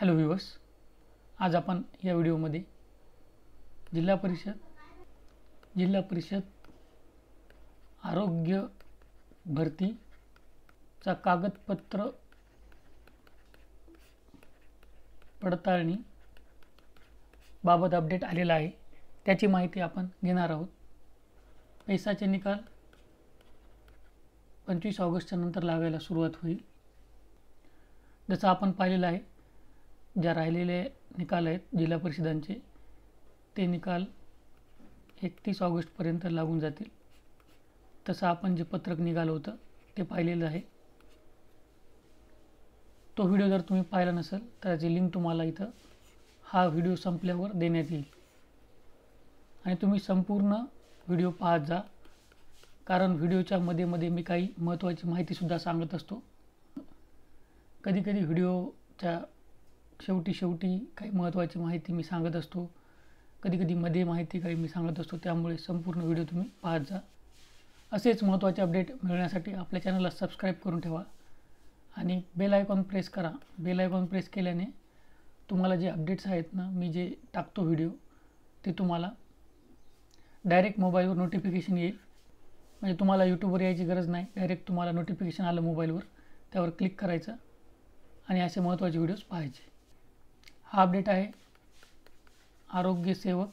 Hello viewers, आज आपण या व्हिडिओमध्ये जिल्हा परिषद आरोग्य भरतीचा कागदपत्र पडताळणी बाबत अपडेट आलेला आहे, त्याची माहिती आपण घेणार आहोत। पैसाचे निकाल 25 ऑगस्टच्या नंतर लागायला सुरुवात होईल। जसं आपण पाहिलेलं आहे, ज्या राहिलेले निकाल आहेत जिल्हा परिषदांचे, ते निकाल 31 ऑगस्टपर्यंत लागून जातील। तसं आपण जे पत्रक निघालं होतं ते पाहिलेलं आहे। तो व्हिडिओ जर तुम्ही पाहिला नसेल तर त्याची लिंक तुम्हाला इथं हा व्हिडिओ संपल्यावर देण्यात येईल आणि तुम्ही संपूर्ण व्हिडिओ पाहत जा, कारण व्हिडिओच्या मध्ये मी काही महत्त्वाची माहितीसुद्धा सांगत असतो। कधी व्हिडिओच्या शेवटी काही महत्त्वाची माहिती मी सांगत असतो, कधी मध्ये माहिती काही मी सांगत असतो, त्यामुळे संपूर्ण व्हिडिओ तुम्ही पाहत जा। असेच महत्त्वाचे अपडेट मिळण्यासाठी आपल्या चॅनलला सबस्क्राईब करून ठेवा आणि बेल आयकॉन प्रेस करा। बेल आयकॉन प्रेस केल्याने तुम्हाला जे अपडेट्स आहेत ना, मी जे टाकतो व्हिडिओ, ते तुम्हाला डायरेक्ट मोबाईलवर नोटिफिकेशन येईल। म्हणजे तुम्हाला यूट्यूबवर यायची गरज नाही, डायरेक्ट तुम्हाला नोटिफिकेशन आलं मोबाईलवर, त्यावर क्लिक करायचं आणि असे महत्त्वाचे व्हिडिओज पाहायचे। हा अपडेट आहे आरोग्य सेवक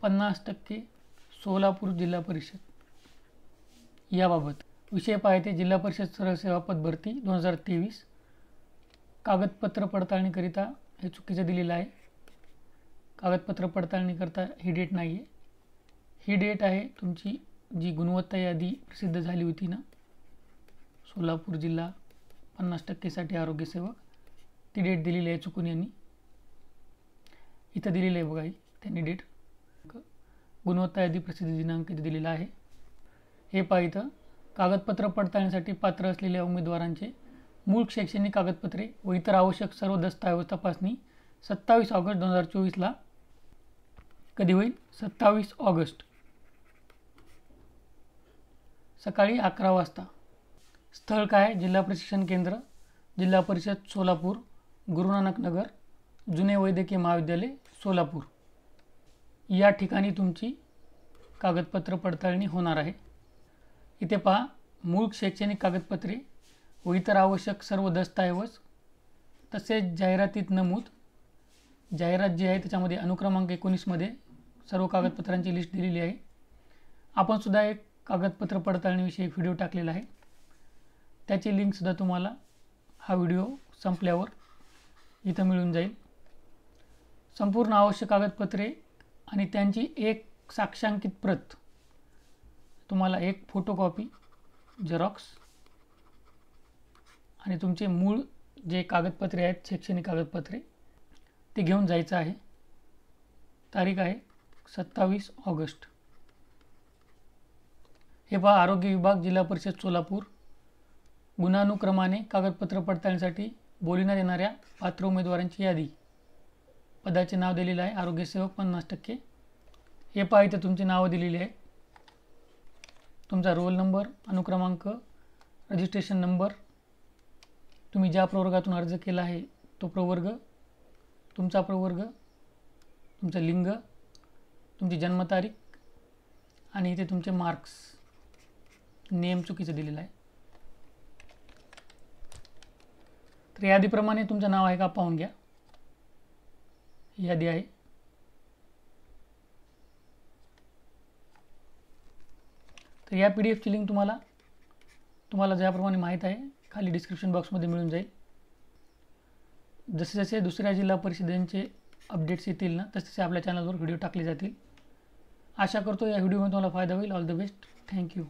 50% सोलापूर जिल्हा परिषद याबाबत। विषय पाहते जिल्हा परिषद सरळ सेवा पद भरती 2023। कागदपत्र पडताळणीकरिता हे चुकीचं दिलेलं आहे। कागदपत्र पडताळणीकरिता ही डेट नाही आहे, ही डेट आहे तुमची जी गुणवत्ता यादी प्रसिद्ध झाली होती ना, सोलापूर जिल्हा 50%साठी आरोग्य सेवक, ती डेट दिलेली आहे चुकून यांनी। इथं दिलेलं आहे बघा, ही त्यांनी डेट, गुणवत्ता यादी प्रसिद्धी दिनांक इथं दिलेला आहे। हे पहा, इथं कागदपत्र पडताळणीसाठी पात्र असलेल्या उमेदवारांचे मूळ शैक्षणिक कागदपत्रे व इतर आवश्यक सर्व दस्तऐवज तपासणी 27 ऑगस्ट 2024ला कधी होईल? 27 ऑगस्ट सकाळी 11 वाजता। स्थळ काय? जिल्हा प्रशिक्षण केंद्र, जिल्हा परिषद सोलापूर, गुरुनानक नगर, जुने वैद्यकीय महाविद्यालय सोलापूर, या ठिकाणी तुमची कागदपत्र पडताळणी होणार आहे। इथे पहा, मूळ शैक्षणिक कागदपत्रे व इतर आवश्यक सर्व दस्तऐवज, तसेच जाहिरातीत नमूद, जाहिरात जी आहे त्याच्यामध्ये अनुक्रमांक 19 मध्ये सर्व कागदपत्रांची लिस्ट दिलेली आहे। आपण सुद्धा एक कागदपत्र पडताळणीविषयी व्हिडिओ टाकलेला आहे, त्याची लिंकसुद्धा तुम्हाला हा व्हिडिओ संपल्यावर इथं मिळून जाईल। संपूर्ण आवश्यक कागदपत्रे आणि त्यांची एक साक्षांकित प्रत, तुम्हाला एक फोटोकॉपी, झेरॉक्स आणि तुमचे मूळ जे कागदपत्रे आहेत, शैक्षणिक कागदपत्रे, ते घेऊन जायचं आहे। तारीख आहे 27 ऑगस्ट। हे पहा, आरोग्य विभाग, जिल्हा परिषद सोलापूर, गुणानुक्रमाने कागदपत्र पडताळणीसाठी बोलविण्यात येणाऱ्या पात्र उमेदवारांची यादी, पदाचे नाव दिलेलं आहे आरोग्य सेवक 50%। हे पहा, इथं तुमची नावं दिलेली आहे, तुमचा रोल नंबर, अनुक्रमांक, रजिस्ट्रेशन नंबर, तुम्ही ज्या प्रवर्गातून अर्ज केला आहे तो प्रवर्ग, तुमचा प्रवर्ग, तुमचं लिंग, तुमची जन्मतारीख आणि इथे तुमचे मार्क्स। नेम चुकीचं दिलेलं आहे, तर यादीप्रमाणे तुमचं नाव आहे का पाहून घ्या। यादी आहे, तर या PDF ची लिंक तुम्हाला ज्याप्रमाणे माहीत आहे खाली डिस्क्रिप्शन बॉक्समध्ये मिळून जाईल। जसे दुसऱ्या जिल्हा परिषदेचे अपडेट्स येतील ना, तसे आपल्या चॅनलवर व्हिडिओ टाकले जातील। आशा करतो या व्हिडिओमध्ये तुम्हाला फायदा होईल। All the best, thank you.